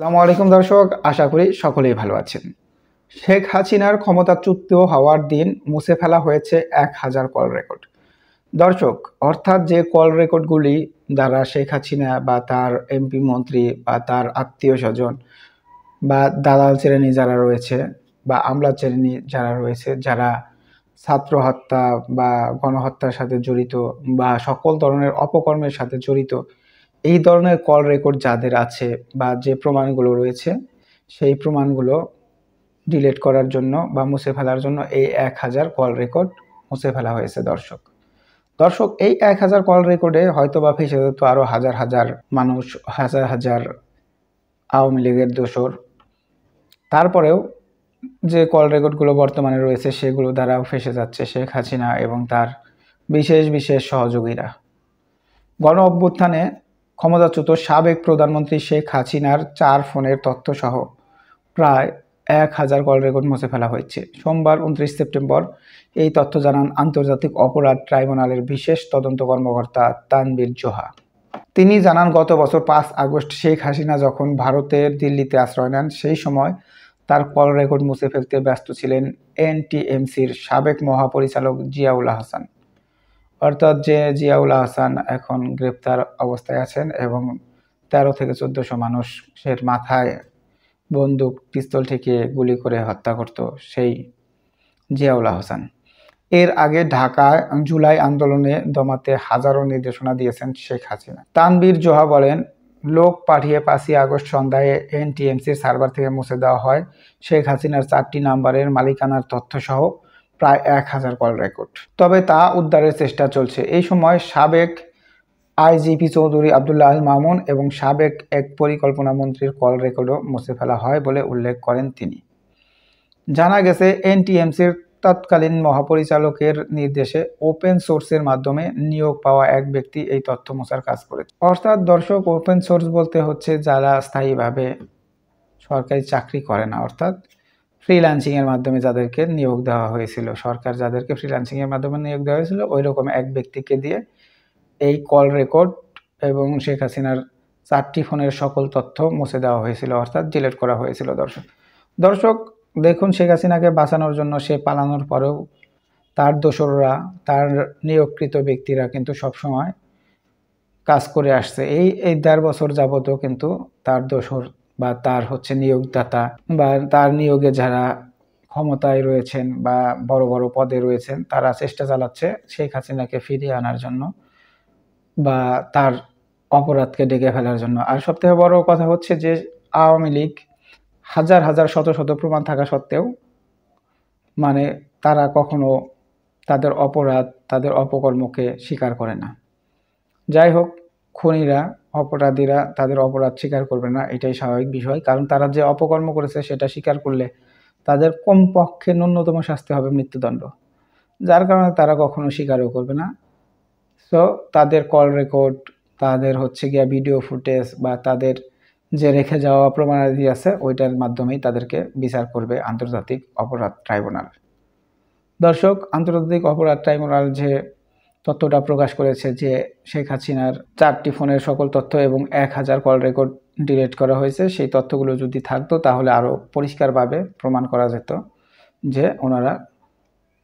আসসালামু আলাইকুম দর্শক, আশা করি সকলেই ভালো আছেন। শেখ হাসিনার ক্ষমতাচ্যুত হওয়ার দিন মুছে ফেলা হয়েছে 1000 কল রেকর্ড। দর্শক, অর্থাৎ যে কল রেকর্ডগুলি দ্বারা শেখ হাসিনা বা তার এমপি মন্ত্রী বা তার আত্মীয় স্বজন বা দালাল শ্রেণী যারা রয়েছে বা আমলা শ্রেণী যারা রয়েছে, যারা ছাত্র হত্যা বা গণহত্যার সাথে জড়িত বা সকল ধরনের অপকর্মের সাথে জড়িত, এই ধরনের কল রেকর্ড যাদের আছে বা যে প্রমাণগুলো রয়েছে, সেই প্রমাণগুলো ডিলিট করার জন্য বা মুছে ফেলার জন্য এই 1000 কল রেকর্ড মুছে ফেলা হয়েছে। দর্শক, এই 1000 কল রেকর্ডে হয়তো বা ফেসে যেত আরও হাজার হাজার মানুষ, হাজার হাজার আওয়ামী লীগের দোসর। তারপরেও যে কল রেকর্ডগুলো বর্তমানে রয়েছে সেগুলো দ্বারাও ফেসে যাচ্ছে শেখ হাসিনা এবং তার বিশেষ বিশেষ সহযোগীরা। গণ অভ্যুত্থানে ক্ষমতাচ্যুত সাবেক প্রধানমন্ত্রী শেখ হাসিনার 4 ফোনের তথ্যসহ প্রায় 1000 কল রেকর্ড মুছে ফেলা হয়েছে। সোমবার 29 সেপ্টেম্বর এই তথ্য জানান আন্তর্জাতিক অপরাধ ট্রাইব্যুনালের বিশেষ তদন্ত কর্মকর্তা তানভীর জোহা। তিনি জানান, গত বছর 5 আগস্ট শেখ হাসিনা যখন ভারতের দিল্লিতে আশ্রয় নেন, সেই সময় তার কল রেকর্ড মুছে ফেলতে ব্যস্ত ছিলেন এনটিএমসির সাবেক মহাপরিচালক জিয়াউল হাসান। অর্থাৎ যে জিয়াউল হাসান এখন গ্রেপ্তার অবস্থায় আছেন এবং 13 থেকে 1400 মানুষের মাথায় বন্দুক পিস্তল ঠেকিয়ে গুলি করে হত্যা করত সেই জিয়াউল হাসান। এর আগে ঢাকায় জুলাই আন্দোলনে দমাতে হাজারো নির্দেশনা দিয়েছেন শেখ হাসিনা। তানভীর জোহা বলেন, লোক পাঠিয়ে 5ই আগস্ট সন্ধ্যায় এনটিএমসির সার্ভার থেকে মুছে দেওয়া হয় শেখ হাসিনার 4টি নাম্বারের মালিকানার তথ্যসহ প্রায় 1000 কল রেকর্ড। তবে তা উদ্ধারের চেষ্টা চলছে। এই সময় সাবেক আইজিপি চৌধুরী আবদুল্লাহ আল মামুন এবং সাবেক এক পরিকল্পনা মন্ত্রীর কল রেকর্ডও মুছে ফেলা হয় বলে উল্লেখ করেন তিনি। জানা গেছে, এনটিএমসির তৎকালীন মহাপরিচালকের নির্দেশে ওপেন সোর্সের মাধ্যমে নিয়োগ পাওয়া এক ব্যক্তি এই তথ্য মোছার কাজ করেছে। অর্থাৎ দর্শক, ওপেন সোর্স বলতে হচ্ছে যারা স্থায়ীভাবে সরকারি চাকরি করে না, অর্থাৎ ফ্রিল্যান্সিংয়ের মাধ্যমে যাদেরকে নিয়োগ দেওয়া হয়েছিল, সরকার যাদেরকে ফ্রিল্যান্সিংয়ের মাধ্যমে নিয়োগ দেওয়া হয়েছিল, ওই রকম এক ব্যক্তিকে দিয়ে এই কল রেকর্ড এবং শেখ হাসিনার 4টি ফোনের সকল তথ্য মুছে দেওয়া হয়েছিল, অর্থাৎ ডিলিট করা হয়েছিল। দর্শক দেখুন, শেখ হাসিনাকে বাঁচানোর জন্য সে পালানোর পরেও তার দোসররা, তার নিয়োগকৃত ব্যক্তিরা কিন্তু সবসময় কাজ করে আসছে। এই 1.5 বছর যাবতও কিন্তু তার দোসর বা তার নিয়োগদাতা বা তার নিয়োগে যারা ক্ষমতায় রয়েছেন বা বড় বড় পদে রয়েছেন, তারা চেষ্টা চালাচ্ছে শেখ হাসিনাকে ফিরিয়ে আনার জন্য বা তার অপরাধকে ঢেকে ফেলার জন্য। আর সবথেকে বড় কথা হচ্ছে যে আওয়ামী লীগ হাজার হাজার শত শত প্রমাণ থাকা সত্ত্বেও তারা কখনো তাদের অপরাধ, তাদের অপকর্মকে স্বীকার করে না। যাই হোক, খুনিরা, অপরাধীরা তাদের অপরাধ স্বীকার করবে না, এটাই স্বাভাবিক বিষয়। কারণ তারা যে অপকর্ম করেছে সেটা স্বীকার করলে তাদের কমপক্ষে ন্যূনতম শাস্তি হবে মৃত্যুদণ্ড, যার কারণে তারা কখনো স্বীকারও করবে না। সো তাদের কল রেকর্ড, তাদের ভিডিও ফুটেজ বা তাদের যে রেখে যাওয়া প্রমাণাদি আছে, ওইটার মাধ্যমেই তাদেরকে বিচার করবে আন্তর্জাতিক অপরাধ ট্রাইব্যুনাল। দর্শক, আন্তর্জাতিক অপরাধ ট্রাইব্যুনাল যে তথ্যটা প্রকাশ করেছে যে শেখ হাসিনার 4টি ফোনের সকল তথ্য এবং 1000 কল রেকর্ড ডিলিট করা হয়েছে, সেই তথ্যগুলো যদি থাকতো তাহলে আরও পরিষ্কারভাবে প্রমাণ করা যেত যে ওনারা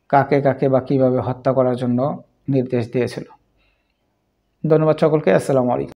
কাকে কাকে বা কীভাবে হত্যা করার জন্য নির্দেশ দিয়েছিল। ধন্যবাদ সকলকে। আসসালামু আলাইকুম।